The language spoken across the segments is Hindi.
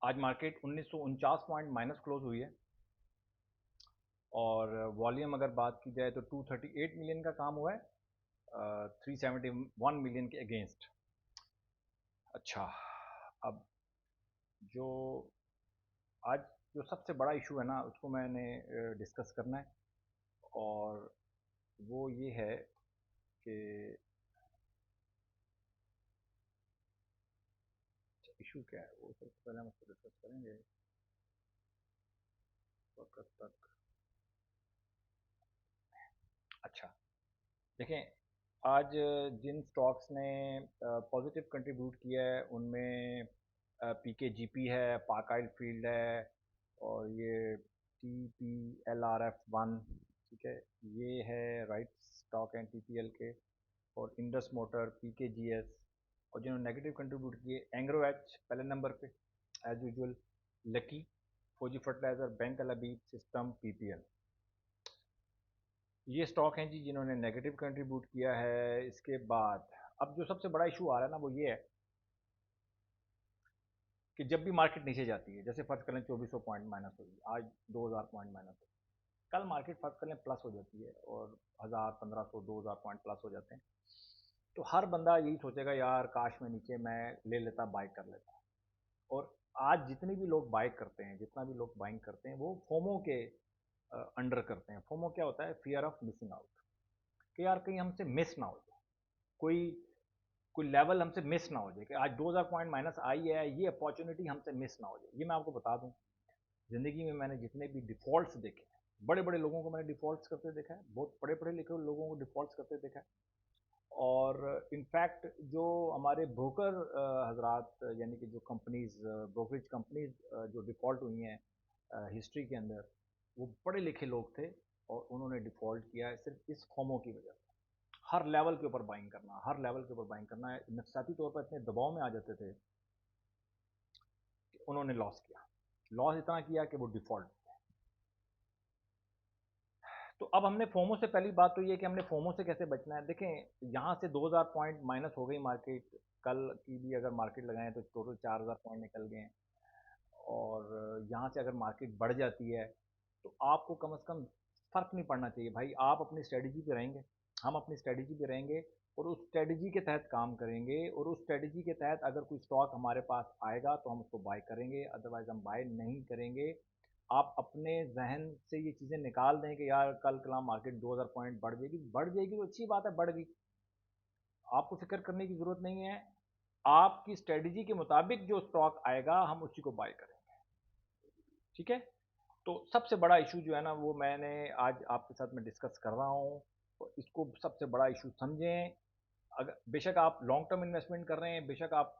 आज मार्केट 1949 पॉइंट माइनस क्लोज हुई है और वॉल्यूम अगर बात की जाए तो 238 मिलियन का काम हुआ है 371 मिलियन के अगेंस्ट। अच्छा, अब जो आज जो सबसे बड़ा इशू है ना उसको मैंने डिस्कस करना है और वो ये है कि इशू क्या है वो सबसे पहले हम उसको डिस्कस करेंगे वक्त तक। अच्छा, देखें, आज जिन स्टॉक्स ने पॉजिटिव कंट्रीब्यूट किया है उनमें पीकेजीपी है, पाक ऑयल फील्ड है और ये TPLRF1, ठीक है, ये है राइट स्टॉक हैं TPL के, और इंडस मोटर, PKGS। और जिन्होंने नेगेटिव कंट्रीब्यूट किए, एंग्रो एच पहले नंबर पे एज यूजुअल, लकी, फौजी फर्टिलाइजर, बैंक अलबीब, सिस्टम, PPL। ये स्टॉक हैं जी जिन्होंने नेगेटिव कंट्रीब्यूट किया है। इसके बाद अब जो सबसे बड़ा इशू आ रहा है ना वो ये है कि जब भी मार्केट नीचे जाती है, जैसे फर्ज कर लें 2400 पॉइंट माइनस होगी, आज 2000 पॉइंट माइनस होगी, कल मार्केट फर्ज कर लें प्लस हो जाती है और 1000 1500 2000 पॉइंट प्लस हो जाते हैं, तो हर बंदा यही सोचेगा यार काश में नीचे मैं ले लेता, बाय कर लेता। और आज जितने भी लोग बाय करते हैं, जितना भी लोग बाइंग करते हैं, वो फोमो के अंडर करते हैं। फोमो क्या होता है? फियर ऑफ मिसिंग आउट, कि यार कहीं हमसे मिस ना हो जाए, कोई कोई लेवल हमसे मिस ना हो जाए, कि आज 2000 पॉइंट माइनस आई है, ये अपॉर्चुनिटी हमसे मिस ना हो जाए। ये मैं आपको बता दूं, ज़िंदगी में मैंने जितने भी डिफ़ॉल्ट्स देखे हैं, बड़े बड़े लोगों को मैंने डिफ़ॉल्ट्स करते देखा है, बहुत पढ़े पढ़े लिखे लोगों को डिफ़ॉल्ट्स करते देखा है। और इनफैक्ट जो हमारे ब्रोकर हजरात, यानी कि जो कंपनीज, ब्रोकरेज कंपनीज जो डिफ़ॉल्ट हुई हैं हिस्ट्री के अंदर, वो पढ़े लिखे लोग थे और उन्होंने डिफ़ॉल्ट किया है सिर्फ इस फोमो की वजह से। हर लेवल के ऊपर बाइंग करना, हर लेवल के ऊपर बाइंग करना है, नफसाती तौर पर इतने दबाव में आ जाते थे कि उन्होंने लॉस किया, लॉस इतना किया कि वो डिफ़ॉल्ट। तो अब हमने फोमो से, पहली बात तो ये कि हमने फोमो से कैसे बचना है। देखें, यहाँ से 2000 पॉइंट माइनस हो गई मार्केट, कल की भी अगर मार्केट लगाएं तो टोटल 4000 पॉइंट निकल गए हैं। और यहाँ से अगर मार्केट बढ़ जाती है तो आपको कम से कम फ़र्क नहीं पड़ना चाहिए भाई, आप अपनी स्ट्रेटजी पे रहेंगे, हम अपनी स्ट्रेटजी पे रहेंगे और उस स्ट्रेटजी के तहत काम करेंगे, और उस स्ट्रेटजी के तहत अगर कोई स्टॉक हमारे पास आएगा तो हम उसको बाय करेंगे, अदरवाइज हम बाय नहीं करेंगे। आप अपने जहन से ये चीज़ें निकाल दें कि यार कल कला मार्केट 2000 पॉइंट बढ़ जाएगी, बढ़ जाएगी तो अच्छी बात है, बढ़ गई, आपको फिक्र करने की ज़रूरत नहीं है। आपकी स्ट्रेटजी के मुताबिक जो स्टॉक आएगा हम उसी को बाय करेंगे, ठीक है। तो सबसे बड़ा इशू जो है ना वो मैंने आज आपके साथ में डिस्कस कर रहा हूँ, तो इसको सबसे बड़ा इशू समझें। अगर बेशक आप लॉन्ग टर्म इन्वेस्टमेंट कर रहे हैं, बेशक आप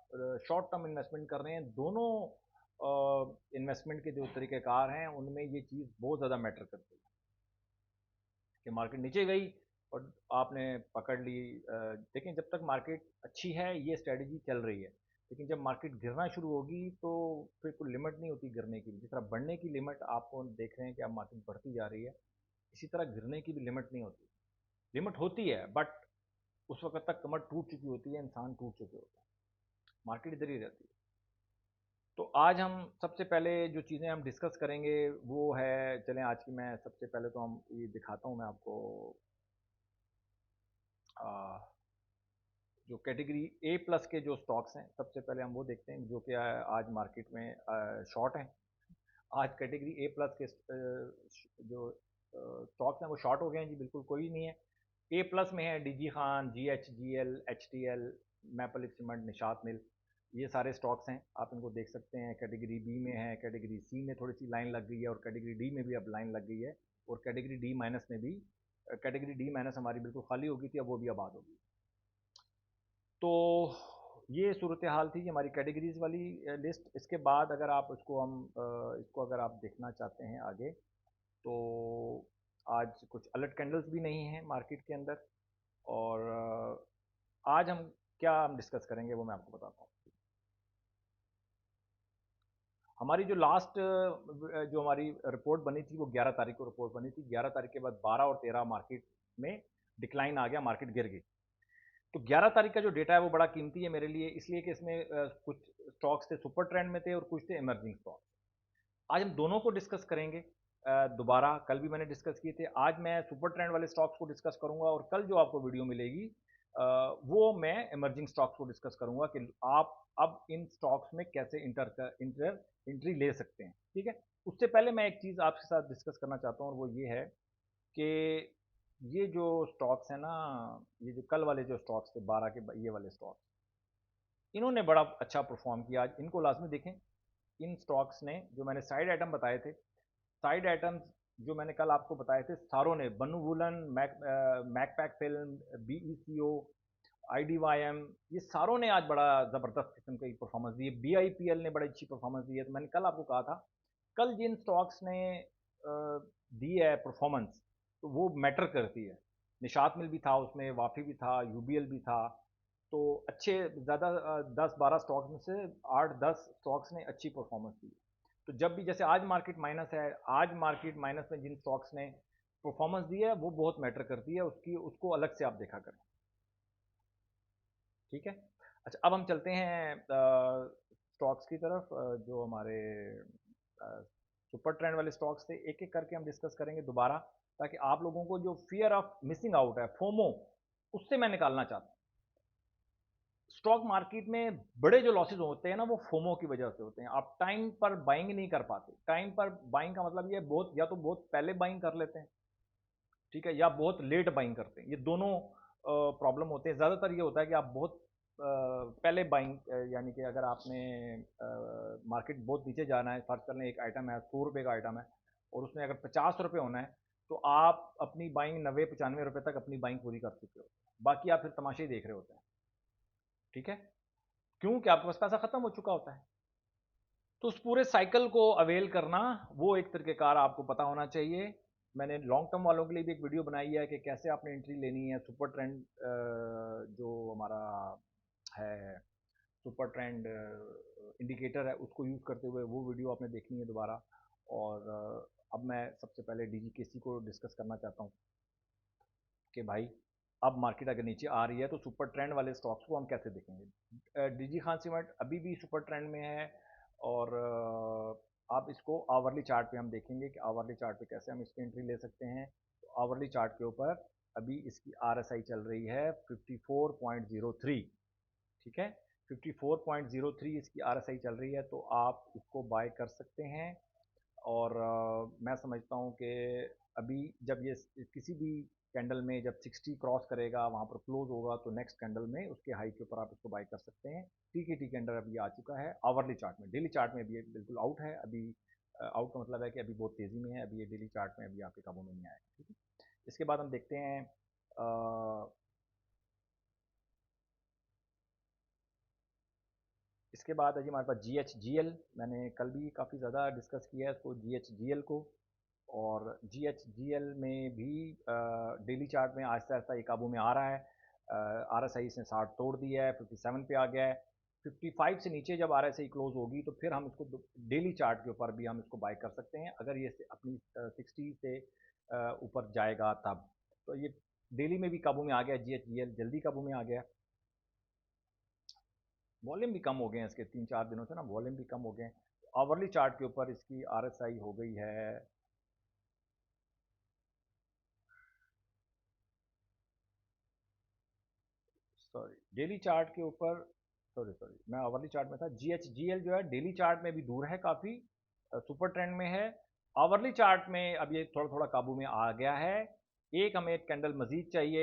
शॉर्ट टर्म इन्वेस्टमेंट कर रहे हैं, दोनों इन्वेस्टमेंट के जो तरीक़ेकार हैं उनमें ये चीज़ बहुत ज़्यादा मैटर करती है कि मार्केट नीचे गई और आपने पकड़ ली। देखें, जब तक मार्केट अच्छी है ये स्ट्रेटजी चल रही है, लेकिन जब मार्केट गिरना शुरू होगी तो फिर कोई लिमिट नहीं होती गिरने की। जिस तरह बढ़ने की लिमिट आपको देख रहे हैं कि अब मार्केट बढ़ती जा रही है, इसी तरह गिरने की भी लिमिट नहीं होती। लिमिट होती है बट उस वक्त तक कमर टूट चुकी होती है, इंसान टूट चुके होते हैं, मार्केट इधर ही रहती है। तो आज हम सबसे पहले जो चीज़ें हम डिस्कस करेंगे वो है, चलें आज की, मैं सबसे पहले तो हम ये दिखाता हूँ मैं आपको आ, जो कैटेगरी ए प्लस के जो स्टॉक्स हैं, सबसे पहले हम वो देखते हैं जो कि आज मार्केट में शॉर्ट हैं। आज कैटेगरी ए प्लस के जो स्टॉक्स हैं वो शॉर्ट हो गए हैं जी, बिल्कुल कोई नहीं है। ए प्लस में है DG Khan, GHGL, HTL, maple leaf cement, Nishat mill, ये सारे स्टॉक्स हैं, आप इनको देख सकते हैं। कैटेगरी बी में है, कैटेगरी सी में थोड़ी सी लाइन लग गई है और कैटेगरी डी में भी अब लाइन लग गई है, और कैटेगरी डी माइनस में भी, कैटेगरी डी माइनस हमारी बिल्कुल खाली हो गई थी, अब वो भी आबाद होगी। तो ये सूरत हाल थी हमारी कैटेगरीज वाली लिस्ट। इसके बाद अगर आप इसको हम इसको अगर आप देखना चाहते हैं आगे, तो आज कुछ अलर्ट कैंडल्स भी नहीं हैं मार्केट के अंदर। और आज हम क्या हम डिस्कस करेंगे वो मैं आपको बताता हूँ। हमारी जो लास्ट जो हमारी रिपोर्ट बनी थी वो 11 तारीख को रिपोर्ट बनी थी। 11 तारीख के बाद 12 और 13 मार्केट में डिक्लाइन आ गया, मार्केट गिर गई। तो 11 तारीख का जो डेटा है वो बड़ा कीमती है मेरे लिए, इसलिए कि इसमें कुछ स्टॉक्स थे सुपर ट्रेंड में थे और कुछ थे इमर्जिंग स्टॉक। आज हम दोनों को डिस्कस करेंगे दोबारा। कल भी मैंने डिस्कस किए थे, आज मैं सुपर ट्रेंड वाले स्टॉक्स को डिस्कस करूंगा और कल जो आपको वीडियो मिलेगी वो मैं इमर्जिंग स्टॉक्स को डिस्कस करूंगा कि आप अब इन स्टॉक्स में कैसे एंट्री ले सकते हैं। ठीक है, उससे पहले मैं एक चीज़ आपके साथ डिस्कस करना चाहता हूँ और वो ये है कि ये जो स्टॉक्स है ना, ये जो कल वाले जो स्टॉक्स थे 12 के ये वाले स्टॉक्स, इन्होंने बड़ा अच्छा परफॉर्म किया। आज इनको लाजमी देखें। इन स्टॉक्स ने जो मैंने साइड आइटम बताए थे, साइड आइटम्स जो मैंने कल आपको बताए थे, सारों ने बन्नू वुलन, मैकपैक फिल्म, बीईसीओ, आईडीवाईएम, ये सारों ने आज बड़ा ज़बरदस्त किस्म की परफॉर्मेंस दी है। बीआईपीएल ने बड़ी अच्छी परफॉर्मेंस दी है। तो मैंने कल आपको कहा था, कल जिन स्टॉक्स ने दी है परफॉर्मेंस, तो वो मैटर करती है। निशात मिल भी था उसमें, वाफी भी था, यूबीएल भी था। तो अच्छे ज़्यादा 10-12 स्टॉक्स में से 8-10 स्टॉक्स ने अच्छी परफॉर्मेंस दी। तो जब भी जैसे आज मार्केट माइनस है, आज मार्केट माइनस में जिन स्टॉक्स ने परफॉर्मेंस दी है वो बहुत मैटर करती है, उसकी उसको अलग से आप देखा करें। ठीक है, अच्छा अब हम चलते हैं स्टॉक्स की तरफ, जो हमारे सुपर ट्रेंड वाले स्टॉक्स थे, एक एक करके हम डिस्कस करेंगे दोबारा, ताकि आप लोगों को जो फियर ऑफ मिसिंग आउट है, फोमो, उससे मैं निकालना चाहता हूँ। स्टॉक मार्केट में बड़े जो लॉसेज होते हैं ना, वो फोमो की वजह से होते हैं। आप टाइम पर बाइंग नहीं कर पाते। टाइम पर बाइंग का मतलब ये बहुत, या तो बहुत पहले बाइंग कर लेते हैं, ठीक है, या बहुत लेट बाइंग करते हैं। ये दोनों प्रॉब्लम होते हैं। ज़्यादातर ये होता है कि आप बहुत पहले बाइंग, यानी कि अगर आपने मार्केट बहुत नीचे जाना है, फर्ज कर लें एक आइटम है 100 रुपये का आइटम है और उसमें अगर 50 रुपये होना है, तो आप अपनी बाइंग 90-95 रुपये तक अपनी बाइंग पूरी कर चुके हो। बाकी आप फिर तमाशे ही देख रहे होते हैं। ठीक है, क्यों? कि आपके पास पैसा खत्म हो चुका होता है। तो उस पूरे साइकिल को अवेल करना, वो एक तरीक़ेकार आपको पता होना चाहिए। मैंने लॉन्ग टर्म वालों के लिए भी एक वीडियो बनाई है कि कैसे आपने एंट्री लेनी है। सुपर ट्रेंड जो हमारा है, सुपर ट्रेंड इंडिकेटर है, उसको यूज़ करते हुए वो वीडियो आपने देखनी है दोबारा। और अब मैं सबसे पहले डीजीकेसी को डिस्कस करना चाहता हूँ कि भाई अब मार्केट अगर नीचे आ रही है तो सुपर ट्रेंड वाले स्टॉक्स को हम कैसे देखेंगे। डीजी खान सीमेंट अभी भी सुपर ट्रेंड में है और आप इसको आवरली चार्ट पे हम देखेंगे कि आवरली चार्ट पे कैसे हम इसकी एंट्री ले सकते हैं। तो आवरली चार्ट के ऊपर अभी इसकी आरएसआई चल रही है 54.03। ठीक है, 54.03 इसकी आरएसआई चल रही है, तो आप इसको बाय कर सकते हैं। और मैं समझता हूँ कि अभी जब ये किसी भी कैंडल में जब 60 क्रॉस करेगा, वहाँ पर क्लोज होगा, तो नेक्स्ट कैंडल में उसके हाई के ऊपर आप इसको बाय कर सकते हैं। टी कैंडल अभी आ चुका है आवरली चार्ट में। डेली चार्ट में अभी ये बिल्कुल आउट है। अभी आउट का मतलब है कि अभी बहुत तेज़ी में है। अभी ये डेली चार्ट में अभी आपके काबू में नहीं आएगा। ठीक है, इसके बाद हम देखते हैं इसके बाद है जी हमारे पास जी एच जी एल। मैंने कल भी काफ़ी ज़्यादा डिस्कस किया है इसको, जी एच जी एल को। और जी एच जी एल में भी डेली चार्ट में आहिस्ता आहिस्ता ये काबू में आ रहा है। आर एस आई इसने 60 तोड़ दिया है, 57 पे आ गया है। 55 से नीचे जब आर एस आई क्लोज होगी तो फिर हम इसको डेली चार्ट के ऊपर भी हम इसको बाय कर सकते हैं, अगर ये अपनी 60 से ऊपर जाएगा तब। तो ये डेली में भी काबू में आ गया, जी एच जी एल जल्दी काबू में आ गया। वॉल्यूम भी कम हो गए हैं इसके, 3-4 दिनों से ना वॉल्यूम भी कम हो गए हैं। आवरली चार्ट के ऊपर इसकी आरएसआई हो गई है, सॉरी डेली चार्ट के ऊपर, सॉरी सॉरी मैं आवरली चार्ट में था। जी एच जी एल जो है डेली चार्ट में भी दूर है काफ़ी, सुपर ट्रेंड में है। आवरली चार्ट में अब ये थोड़ा थोड़ा काबू में आ गया है। एक हमें कैंडल मजीद चाहिए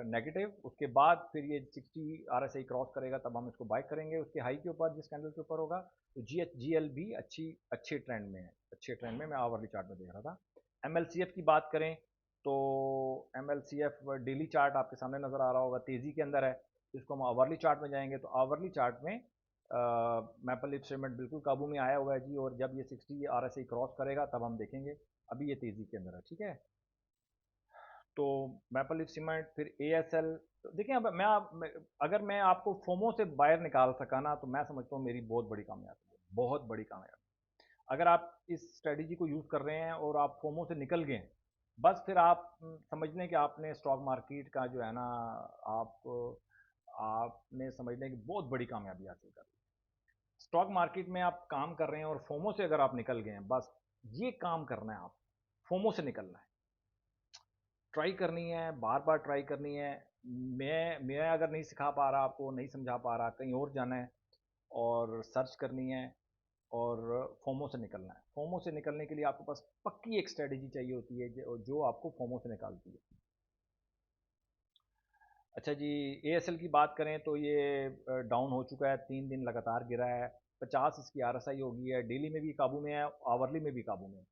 नेगेटिव, उसके बाद फिर ये 60 आर एस आई क्रॉस करेगा, तब हम इसको बाय करेंगे उसके हाई के ऊपर, जिस कैंडल के ऊपर होगा। तो जी एच जी एल भी अच्छे ट्रेंड में है, अच्छे ट्रेंड में मैं आवरली चार्ट में देख रहा था। एम एल सी एफ की बात करें तो M L C F daily chart आपके सामने नज़र आ रहा होगा, तेज़ी के अंदर है। इसको हम आवरली चार्ट में जाएंगे तो आवरली चार्ट में मैपल लिप सीमेंट बिल्कुल काबू में आया हुआ है जी। और जब ये 60 आर एस आई क्रॉस करेगा तब हम देखेंगे। अभी ये तेज़ी के अंदर है। ठीक है, तो मैपल लिप सीमेंट, फिर ए एस एल। देखिए अब अगर मैं आपको फोमो से बाहर निकाल सका ना, तो मैं समझता हूँ मेरी बहुत बड़ी कामयाबी है, बहुत बड़ी कामयाबी। अगर आप इस स्ट्रेटजी को यूज़ कर रहे हैं और आप फोमो से निकल गए, बस फिर आप समझ लें कि आपने स्टॉक मार्केट का जो है ना, आप आपने समझ लें कि बहुत बड़ी कामयाबी हासिल कर ली। स्टॉक मार्केट में आप काम कर रहे हैं और फोमो से अगर आप निकल गए हैं, बस ये काम करना है, आप फोमो से निकलना है, ट्राई करनी है, बार बार ट्राई करनी है। मैं अगर नहीं सिखा पा रहा आपको, नहीं समझा पा रहा, कहीं और जाना है और सर्च करनी है और फोमो से निकलना है। फोमो से निकलने के लिए आपके पास पक्की एक स्ट्रेटेजी चाहिए होती है जो आपको फोमो से निकालती है। अच्छा जी, एएसएल की बात करें तो ये डाउन हो चुका है, 3 दिन लगातार गिरा है। 50 इसकी आरएसआई हो गई है, डेली में भी काबू में है, आवरली में भी काबू में है।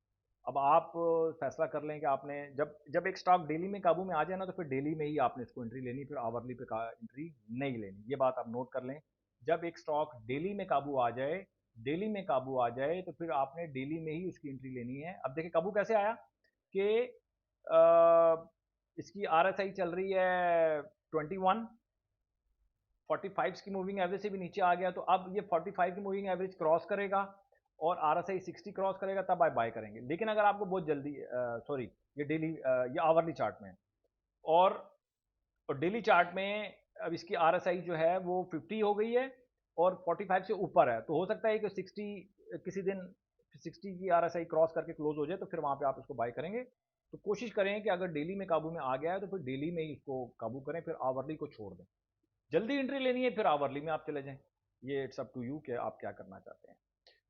अब आप फैसला कर लें कि आपने जब जब एक स्टॉक डेली में काबू में आ जाए ना, तो फिर डेली में ही आपने इसको एंट्री लेनी, फिर आवरली पे एंट्री नहीं लेनी। ये बात आप नोट कर लें। जब एक स्टॉक डेली में काबू आ जाए, डेली में काबू आ जाए, तो फिर आपने डेली में ही उसकी एंट्री लेनी है। अब देखिए काबू कैसे आया कि इसकी आरएसआई चल रही है 21, 45 की मूविंग एवरेज से भी नीचे आ गया, तो अब ये 45 की मूविंग एवरेज क्रॉस करेगा और आरएसआई 60 क्रॉस करेगा, तब आप बाय करेंगे। लेकिन अगर आपको बहुत जल्दी, सॉरी, ये डेली, ये आवरली चार्ट में है, और डेली चार्ट में अब इसकी आरएसआई जो है वो 50 हो गई है और 45 से ऊपर है, तो हो सकता है कि 60 किसी दिन 60 की आरएसआई क्रॉस करके क्लोज हो जाए, तो फिर वहां पे आप इसको बाय करेंगे। तो कोशिश करें कि अगर डेली में काबू में आ गया है तो फिर डेली में ही इसको काबू करें, फिर आवरली को छोड़ दें। जल्दी एंट्री लेनी है फिर आवरली में आप चले जाएं। ये इट्स अप टू यू कि आप क्या करना चाहते हैं।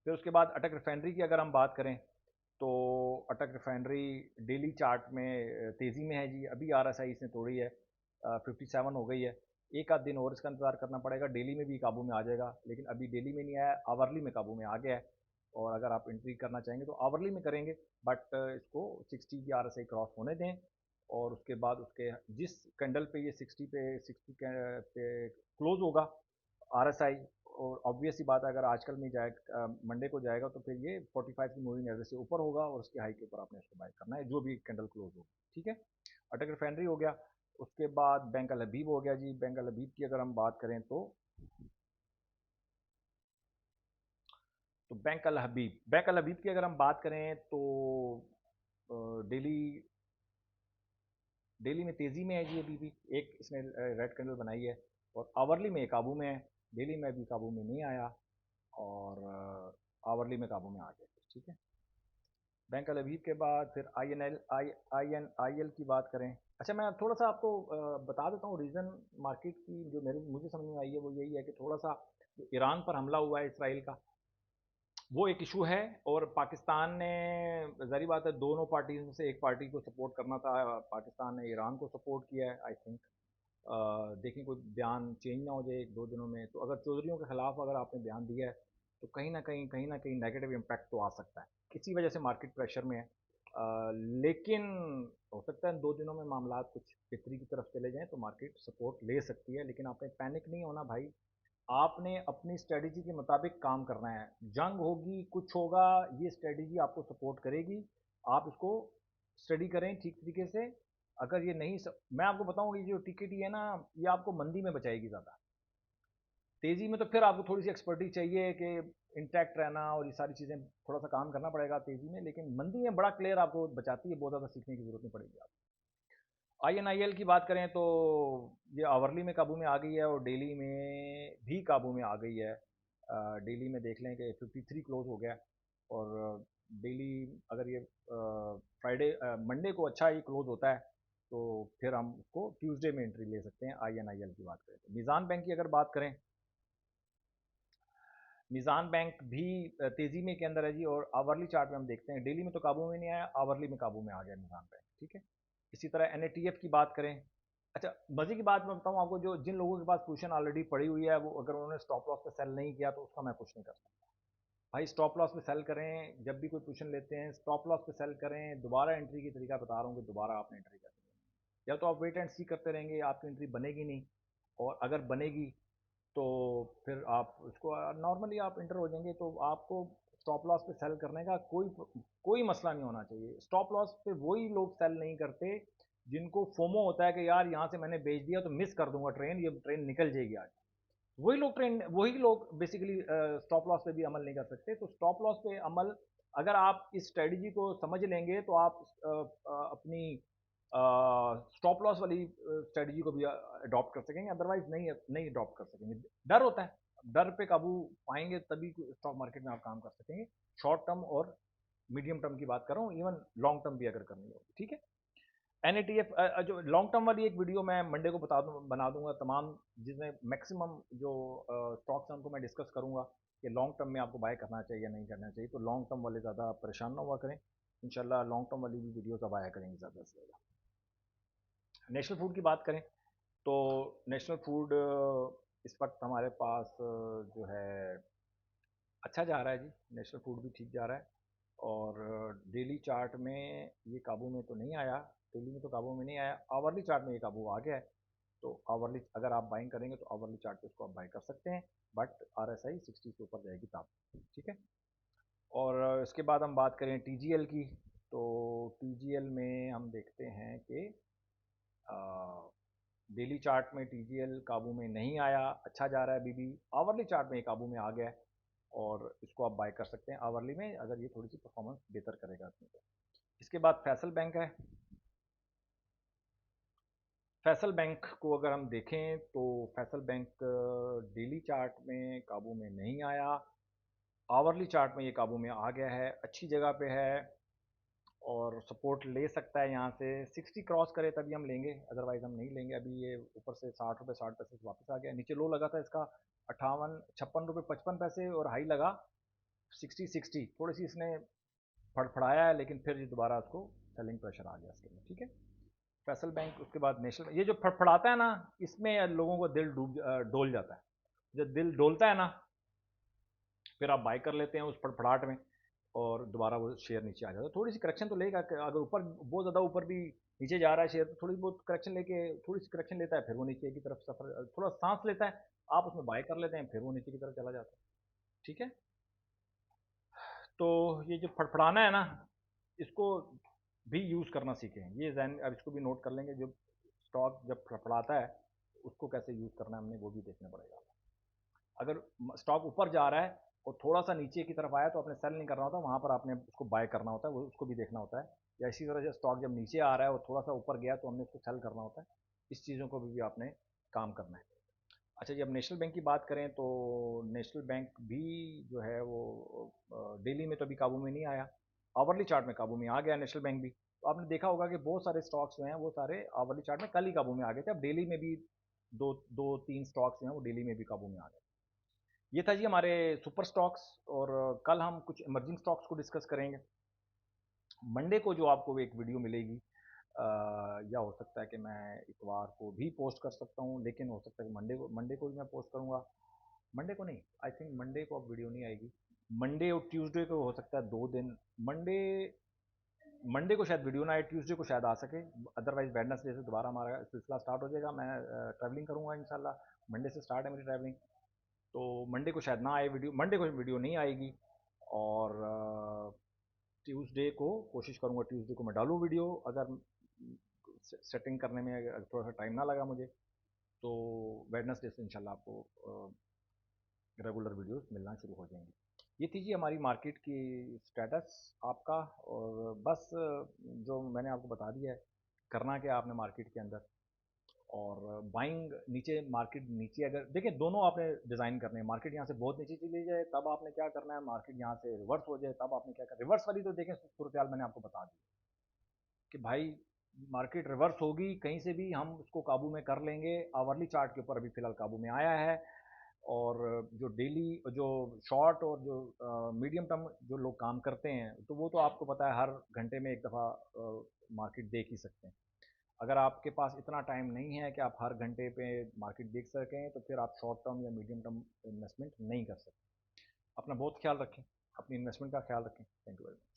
फिर उसके बाद अटक रिफाइनरी की अगर हम बात करें तो अटक रिफाइनरी डेली चार्ट में तेज़ी में है जी। अभी आरएसआई इसने तोड़ी है, 57 हो गई है। एक आध दिन और इसका इंतजार करना पड़ेगा, डेली में भी काबू में आ जाएगा, लेकिन अभी डेली में नहीं आया, आवरली में काबू में आ गया है। और अगर आप एंट्री करना चाहेंगे तो आवरली में करेंगे, बट इसको 60 की आरएसआई क्रॉस होने दें। और उसके बाद उसके जिस कैंडल पे ये 60 पे क्लोज होगा आरएसआई, और ऑब्वियस सी बात है अगर आजकल में जाए मंडे को जाएगा तो फिर ये 45 की मूविंग एवरेज से ऊपर होगा और उसके हाई के ऊपर आपने इसको बाय करना है, जो भी कैंडल क्लोज होगा। ठीक है, अटक रिफाइनरी हो गया। उसके बाद बैंक अल हबीब हो गया जी। बैंक अल हबीब की अगर हम बात करें तो बैंक अल हबीब की अगर हम बात करें तो डेली डेली में तेज़ी में है जी। अभी भी एक इसने रेड कैंडल बनाई है और आवरली में काबू में है। डेली में अभी काबू में नहीं आया और आवरली में काबू में आ गया। ठीक है, बैंक अल हबीब के बाद फिर आई एन आई एल की बात करें। अच्छा, मैं थोड़ा सा आपको बता देता हूँ रीज़न मार्केट की, जो मुझे समझ में आई है वो यही है कि थोड़ा सा जो ईरान पर हमला हुआ है इसराइल का, वो एक इशू है। और पाकिस्तान ने, ज़ाहिर बात है, दोनों पार्टी में से एक पार्टी को सपोर्ट करना था। पाकिस्तान ने ईरान को सपोर्ट किया है, आई थिंक। देखें कोई बयान चेंज ना हो जाए 1-2 दिनों में, तो अगर चौधरीयों के खिलाफ अगर आपने बयान दिया है तो कहीं ना कहीं नेगेटिव इम्पैक्ट तो आ सकता है। इसी वजह से मार्केट प्रेशर में है। लेकिन हो सकता है 2 दिनों में मामला कुछ बेहतरी की तरफ चले जाएं तो मार्केट सपोर्ट ले सकती है, लेकिन आपने पैनिक नहीं होना भाई। आपने अपनी स्ट्रेटजी के मुताबिक काम करना है। जंग होगी, कुछ होगा, ये स्ट्रेटजी आपको सपोर्ट करेगी। आप इसको स्टडी करें ठीक तरीके से। अगर ये नहीं मैं आपको बताऊं, ये जो टिकट है ना, ये आपको मंदी में बचाएगी ज़्यादा। तेज़ी में तो फिर आपको थोड़ी सी एक्सपर्टीज चाहिए कि इंटैक्ट रहना और ये सारी चीज़ें, थोड़ा सा काम करना पड़ेगा तेज़ी में, लेकिन मंदी में बड़ा क्लियर आपको बचाती है, बहुत ज़्यादा सीखने की ज़रूरत नहीं पड़ेगी आपको। आईएनआईएल की बात करें तो ये आवरली में काबू में आ गई है और डेली में भी काबू में आ गई है। डेली में देख लें कि 53 क्लोज हो गया। और डेली अगर ये फ्राइडे मंडे को अच्छा ही क्लोज होता है तो फिर हम उसको ट्यूसडे में एंट्री ले सकते हैं। आईएनआईएल की बात करें तो मीज़ान बैंक की अगर बात करें, मीज़ान बैंक भी तेज़ी में के अंदर है जी। और आवरली चार्ट में हम देखते हैं, डेली में तो काबू में नहीं आया, आवरली में काबू में आ गया मीज़ान बैंक। ठीक है, इसी तरह एनएटीएफ की बात करें। अच्छा, मजे की बात मैं बताऊं आपको, जो जिन लोगों के पास पोजीशन ऑलरेडी पड़ी हुई है, वो अगर उन्होंने स्टॉप लॉस पे सेल नहीं किया तो उसका मैं कुछ नहीं कर सकता। भाई स्टॉप लॉस पे सेल करें, जब भी कोई पोजीशन लेते हैं स्टॉप लॉस पे सेल करें। दोबारा एंट्री की तरीका बता रहा हूँ कि दोबारा आपने एंट्री करनी है, या तो आप वेट एंड सी करते रहेंगे, आपकी एंट्री बनेगी नहीं। और अगर बनेगी तो फिर आप उसको नॉर्मली आप इंटर हो जाएंगे, तो आपको स्टॉप लॉस पे सेल करने का कोई कोई मसला नहीं होना चाहिए। स्टॉप लॉस पे वही लोग सेल नहीं करते जिनको फोमो होता है कि यार यहाँ से मैंने बेच दिया तो मिस कर दूंगा ट्रेन, ये ट्रेन निकल जाएगी आज। वही लोग बेसिकली स्टॉप लॉस पे भी अमल नहीं कर सकते। तो स्टॉप लॉस पे अमल, अगर आप इस स्ट्रेटजी को समझ लेंगे तो आप अपनी स्टॉप लॉस वाली स्ट्रेटजी को भी अडॉप्ट कर सकेंगे, अदरवाइज नहीं नहीं अडॉप्ट कर सकेंगे। डर होता है, डर पे काबू पाएंगे तभी स्टॉक मार्केट में आप काम कर सकेंगे। शॉर्ट टर्म और मीडियम टर्म की बात कर रहा हूँ, इवन लॉन्ग टर्म भी अगर करनी होगी, ठीक है। एनएटीएफ जो लॉन्ग टर्म वाली एक वीडियो मैं मंडे को बना दूंगा तमाम, जिसमें मैक्सिमम जो स्टॉक्स हैं उनको मैं डिस्कस करूंगा कि लॉन्ग टर्म में आपको बाय करना चाहिए या नहीं करना चाहिए। तो लॉन्ग टर्म वाले ज़्यादा परेशान ना हुआ करें, इंशाल्लाह लॉन्ग टर्म वाली भी वीडियोस अब आया करेंगे ज़्यादा से ज़्यादा। नेशनल फूड की बात करें तो नेशनल फूड इस वक्त हमारे पास जो है अच्छा जा रहा है जी, नेशनल फूड भी ठीक जा रहा है। और डेली चार्ट में ये काबू में तो नहीं आया, डेली में तो काबू में नहीं आया, आवरली चार्ट में ये काबू आ गया है। तो आवरली अगर आप बाइंग करेंगे तो आवरली चार्ट पे इसको आप बाई कर सकते हैं, बट RSI 60 से ऊपर जाएगी तब, ठीक है। और इसके बाद हम बात करें TGL की, तो TGL में हम देखते हैं कि डेली चार्ट में TGL काबू में नहीं आया, अच्छा जा रहा है अभी भी। आवरली चार्ट में ये काबू में आ गया है और इसको आप बाय कर सकते हैं आवरली में, अगर ये थोड़ी सी परफॉर्मेंस बेहतर करेगा अपने को। इसके बाद फैसल बैंक है। फैसल बैंक को अगर हम देखें तो फैसल बैंक डेली चार्ट में काबू में नहीं आया, आवरली चार्ट में ये काबू में आ गया है, अच्छी जगह पे है और सपोर्ट ले सकता है यहाँ से। 60 क्रॉस करे तभी हम लेंगे, अदरवाइज हम नहीं लेंगे। अभी ये ऊपर से 60 रुपये 60 पैसे से वापस आ गया, नीचे लो लगा था इसका 56 रुपये 55 पैसे और हाई लगा 60 थोड़ी सी इसने फड़फड़ाया है, लेकिन फिर ये दोबारा उसको सेलिंग प्रेशर आ गया इसके लिए, ठीक है। फैसल बैंक, उसके बाद नेशनल, ये जो फड़फड़ाता है ना, इसमें लोगों को दिल डोल जाता है। जब दिल डोलता है ना, फिर आप बाय कर लेते हैं उस फड़फड़ाहट में और दोबारा वो शेयर नीचे आ जाता है। थोड़ी सी करेक्शन तो लेगा, अगर ऊपर बहुत ज़्यादा ऊपर भी नीचे जा रहा है शेयर तो थोड़ी बहुत करेक्शन लेके, थोड़ी सी करेक्शन लेता है, फिर वो नीचे की तरफ सफर थोड़ा सांस लेता है, आप उसमें बाय कर लेते हैं, फिर वो नीचे की तरफ चला जाता है, ठीक है। तो ये जो फड़फड़ाना है ना, इसको भी यूज़ करना सीखें, ये जहन अब इसको भी नोट कर लेंगे। जो स्टॉक जब फड़फड़ाता है उसको कैसे यूज़ करना है हमने वो भी देखना पड़ेगा। अगर स्टॉक ऊपर जा रहा है और थोड़ा सा नीचे की तरफ आया तो आपने सेल नहीं करना होता, वहाँ पर आपने उसको बाय करना होता है, वो उसको भी देखना होता है। या इसी तरह से स्टॉक जब नीचे आ रहा है और थोड़ा सा ऊपर गया तो हमने उसको सेल करना होता है। इस चीज़ों को भी आपने काम करना है। अच्छा जी, अब नेशनल बैंक की बात करें तो नेशनल बैंक भी जो है वो डेली में तो अभी काबू में नहीं आया, आवरली चार्ट में काबू में आ गया नेशनल बैंक भी। तो आपने देखा होगा कि बहुत सारे स्टॉक्स जो हैं वो सारे आवरली चार्ट में कल ही काबू में आ गए थे, अब डेली में भी दो दो तीन स्टॉक्स जो हैं वो डेली में भी काबू में आ गए। ये था जी हमारे सुपर स्टॉक्स। और कल हम कुछ इमर्जिंग स्टॉक्स को डिस्कस करेंगे। मंडे को जो आपको एक वीडियो मिलेगी, या हो सकता है कि मैं इतवार को भी पोस्ट कर सकता हूँ, लेकिन हो सकता है कि मंडे को भी मैं पोस्ट करूँगा। मंडे को नहीं, आई थिंक मंडे को अब वीडियो नहीं आएगी। मंडे और ट्यूसडे को हो सकता है 2 दिन। मंडे मंडे को शायद वीडियो ना आए, ट्यूसडे को शायद आ सके, अदरवाइज वेडनेसडे से दोबारा हमारा सिलसिला स्टार्ट हो जाएगा। मैं ट्रैवलिंग करूँगा इंशाल्लाह, मंडे से स्टार्ट है मेरी ट्रैवलिंग। तो मंडे को शायद ना आए वीडियो, मंडे को वीडियो नहीं आएगी। और ट्यूसडे को कोशिश करूँगा, ट्यूसडे को मैं डालूँ वीडियो, अगर सेटिंग करने में अगर थोड़ा सा टाइम ना लगा मुझे तो वेडनेसडे से इंशाल्लाह आपको रेगुलर वीडियोस मिलना शुरू हो जाएंगी। ये थी जी हमारी मार्केट की स्टेटस आपका। और बस जो मैंने आपको बता दिया है करना क्या आपने मार्केट के अंदर। और बाइंग नीचे, मार्केट नीचे अगर देखिए, दोनों आपने डिज़ाइन करने हैं। मार्केट यहाँ से बहुत नीचे चली जाए तब आपने क्या करना है, मार्केट यहाँ से रिवर्स हो जाए तब आपने क्या करना है। रिवर्स वाली तो देखें सूरत हाल मैंने आपको बता दी कि भाई मार्केट रिवर्स होगी कहीं से भी, हम उसको काबू में कर लेंगे। आवरली चार्ट के ऊपर अभी फ़िलहाल काबू में आया है। और जो डेली, जो शॉर्ट और जो मीडियम टर्म जो लोग काम करते हैं तो वो तो आपको पता है हर घंटे में एक दफ़ा मार्केट देख ही सकते हैं। अगर आपके पास इतना टाइम नहीं है कि आप हर घंटे पे मार्केट देख सकें तो फिर आप शॉर्ट टर्म या मीडियम टर्म इन्वेस्टमेंट नहीं कर सकते। अपना बहुत ख्याल रखें, अपनी इन्वेस्टमेंट का ख्याल रखें। Thank you very much.